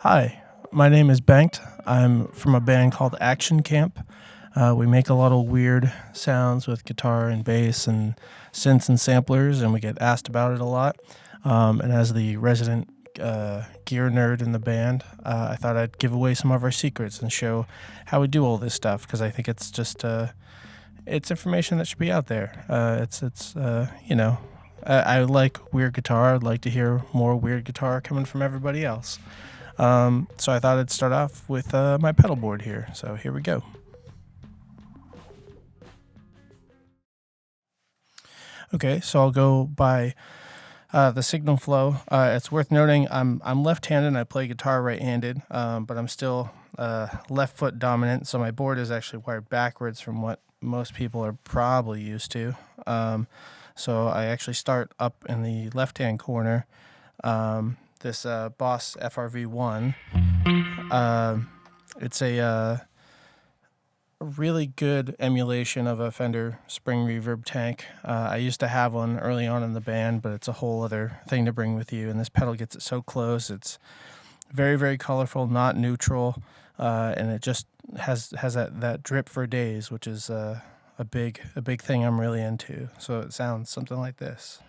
Hi, my name is Bengt. I'm from a band called Action Camp. We make a lot of weird sounds with guitar and bass and synths and samplers, and we get asked about it a lot. And as the resident gear nerd in the band, I thought I'd give away some of our secrets and show how we do all this stuff, because I think it's just it's information that should be out there. I like weird guitar. I'd like to hear more weird guitar coming from everybody else. So I thought I'd start off with my pedal board here. So here we go. Okay, so I'll go by the signal flow. It's worth noting I'm left-handed and I play guitar right-handed, but I'm still left foot dominant, so my board is actually wired backwards from what most people are probably used to. So I actually start up in the left-hand corner. This Boss FRV1. It's a really good emulation of a Fender spring reverb tank. I used to have one early on in the band, but it's a whole other thing to bring with you. And this pedal gets it so close. It's very, very colorful, not neutral, and it just has that drip for days, which is a big thing I'm really into. So it sounds something like this.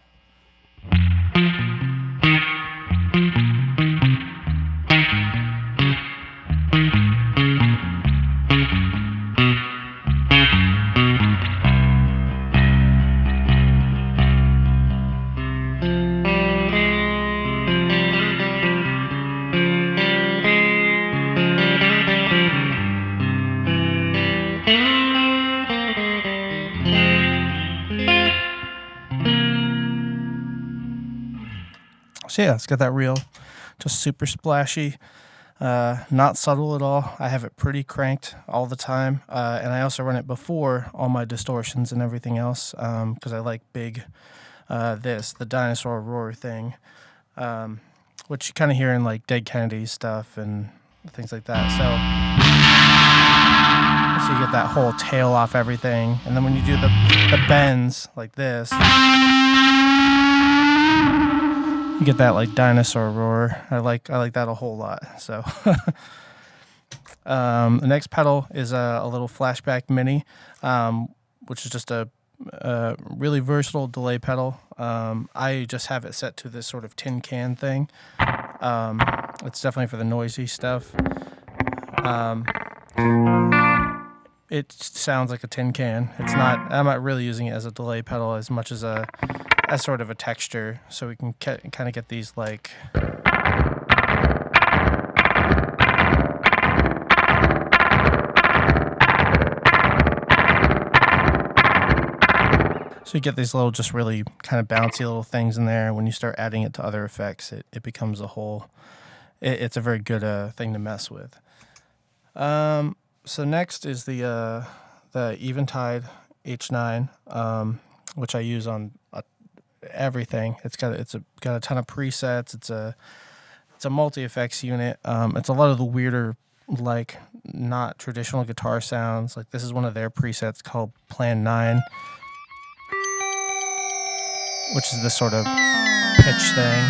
So yeah, it's got that real, just super splashy, not subtle at all. I have it pretty cranked all the time, and I also run it before all my distortions and everything else, because I like big, the dinosaur roar thing, which you kind of hear in like Dead Kennedys stuff and things like that. So you get that whole tail off everything, and then when you do the bends like this, you get that like dinosaur roar. I like that a whole lot. So the next pedal is a little Flashback Mini, which is just a really versatile delay pedal. I just have it set to this sort of tin can thing. It's definitely for the noisy stuff. It sounds like a tin can. I'm not really using it as a delay pedal as much as sort of a texture, so we can kind of get these like so you get these little just really kind of bouncy little things in there. When you start adding it to other effects, it becomes a whole it's a very good thing to mess with. So next is the Eventide H9, which I use on everything. It's got a ton of presets. It's a multi-effects unit. It's a lot of the weirder, like not traditional guitar sounds. Like this is one of their presets called Plan 9, which is this sort of pitch thing.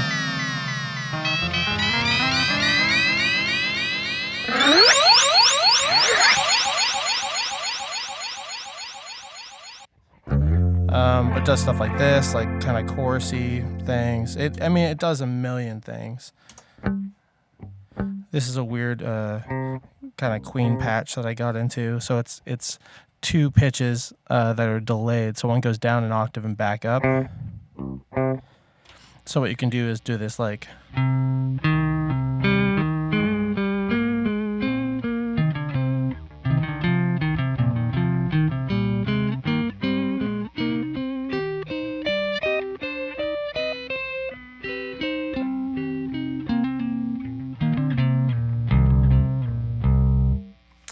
It does stuff like this, like kind of chorusy things. It does a million things. This is a weird kind of Queen patch that I got into. So it's two pitches that are delayed. So one goes down an octave and back up. So what you can do is do this like.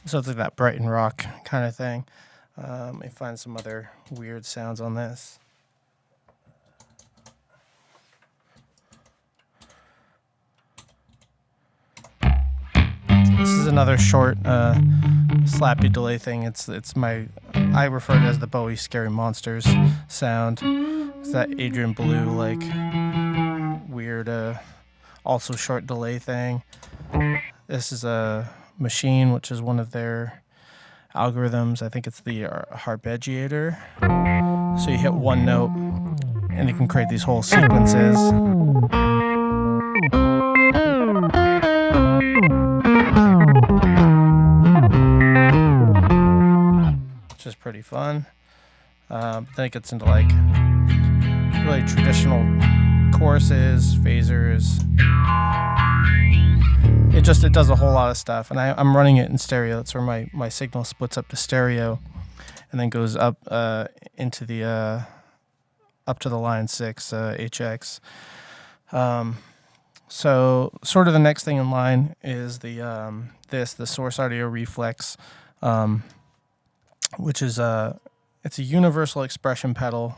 So it's like that Brighton rock kind of thing. Let me find some other weird sounds on this. This is another short, slappy delay thing. I refer to it as the Bowie Scary Monsters sound. It's that Adrian Belew, like, weird, also short delay thing. This is a machine, which is one of their algorithms. I think it's the arpeggiator. So you hit one note and you can create these whole sequences. Which is pretty fun. Then it gets into like really traditional choruses, phasers. It does a whole lot of stuff, and I'm running it in stereo. That's where my signal splits up to stereo, and then goes up into the up to the line 6 HX. So sort of the next thing in line is the Source Audio Reflex, which is it's a universal expression pedal.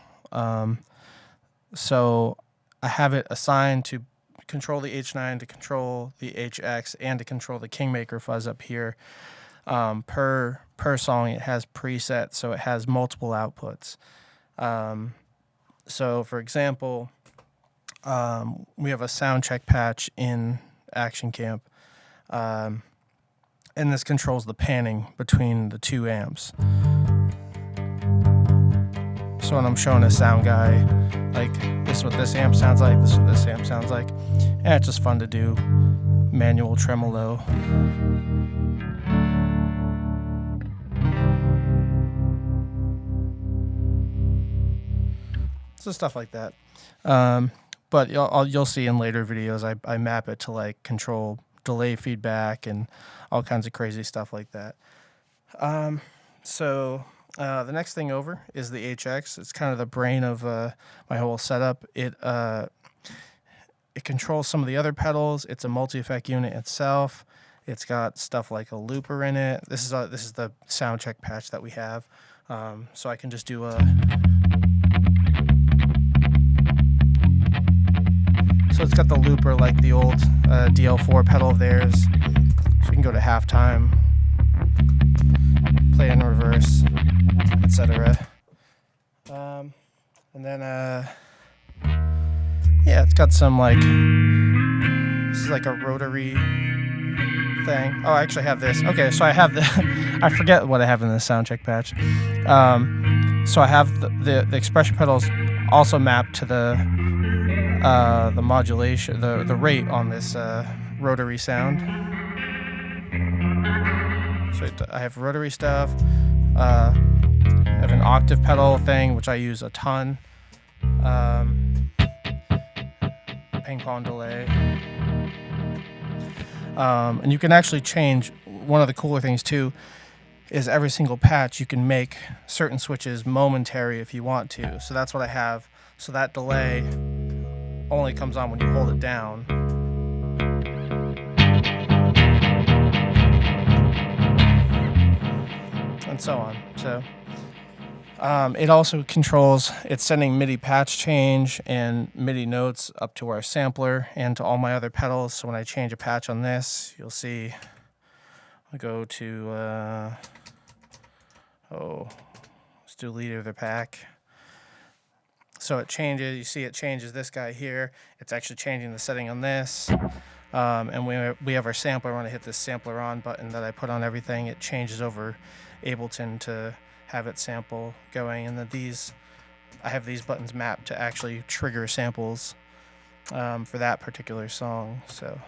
So I have it assigned to control the H9, to control the HX, and to control the Kingmaker fuzz up here. Per song, it has presets, so it has multiple outputs. So, for example, we have a sound check patch in Action Camp, and this controls the panning between the two amps. So when I'm showing a sound guy, like, this is what this amp sounds like, this is what this amp sounds like, and it's just fun to do manual tremolo. So stuff like that. But you'll see in later videos, I map it to like control delay feedback and all kinds of crazy stuff like that. So the next thing over is the HX. It's kind of the brain of my whole setup. It controls some of the other pedals. It's a multi-effect unit itself. It's got stuff like a looper in it. This is the sound check patch that we have. So I can just do a... So it's got the looper like the old DL4 pedal of theirs. So we can go to halftime, play in reverse, etc. And then, yeah, it's got some like, this is like a rotary thing. Oh, I actually have this. Okay, so I have the, I forget what I have in the sound check patch. So I have the expression pedals also mapped to the modulation, the rate on this rotary sound. So I have rotary stuff. I have an octave pedal thing, which I use a ton. Ping pong delay. And you can actually change, one of the cooler things too, is every single patch you can make certain switches momentary if you want to. So that's what I have. So that delay only comes on when you hold it down. And so on. So it also controls, it's sending MIDI patch change and MIDI notes up to our sampler and to all my other pedals. So when I change a patch on this, you'll see I'll go to let's do leader of the pack. So it changes, you see it changes this guy here. It's actually changing the setting on this. And we have our sampler. When I hit this sampler on button that I put on everything, it changes over Ableton to have it sample going. And then I have these buttons mapped to actually trigger samples for that particular song. So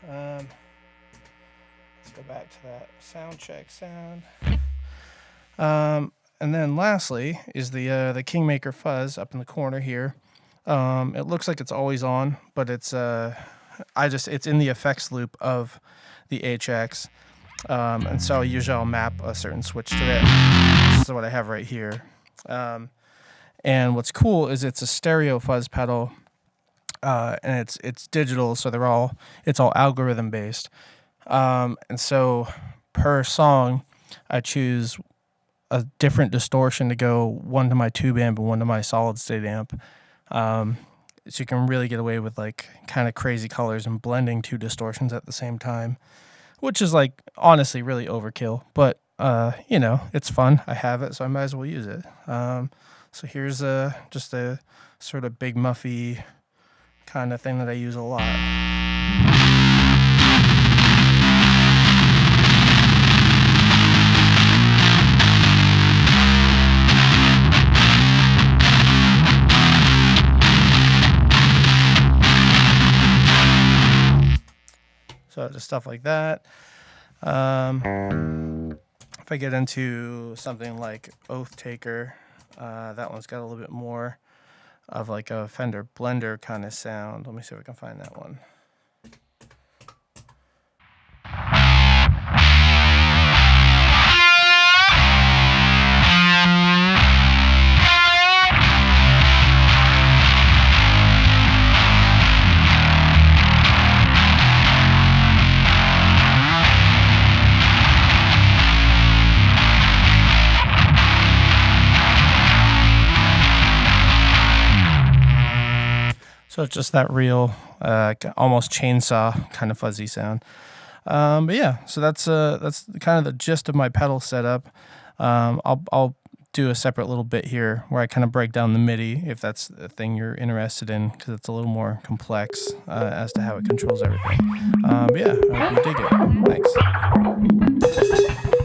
let's go back to that sound check sound. And then lastly is the Kingmaker fuzz up in the corner here. It looks like it's always on, but it's it's in the effects loop of the HX. And so usually I'll map a certain switch to it. This is what I have right here. And what's cool is it's a stereo fuzz pedal, and it's digital, so it's all algorithm based. And so per song, I choose a different distortion to go, one to my tube amp and one to my solid state amp. So you can really get away with like kind of crazy colors and blending two distortions at the same time, which is like honestly really overkill, but you know, it's fun. I have it, so I might as well use it. So here's just a sort of big muffy kind of thing that I use a lot. So just stuff like that. If I get into something like Oath Taker, that one's got a little bit more of like a Fender blender kind of sound. Let me see if I can find that one. So it's just that real, almost chainsaw kind of fuzzy sound. But yeah, so that's kind of the gist of my pedal setup. I'll do a separate little bit here where I kind of break down the MIDI if that's the thing you're interested in, because it's a little more complex as to how it controls everything. But yeah, I hope you dig it. Thanks.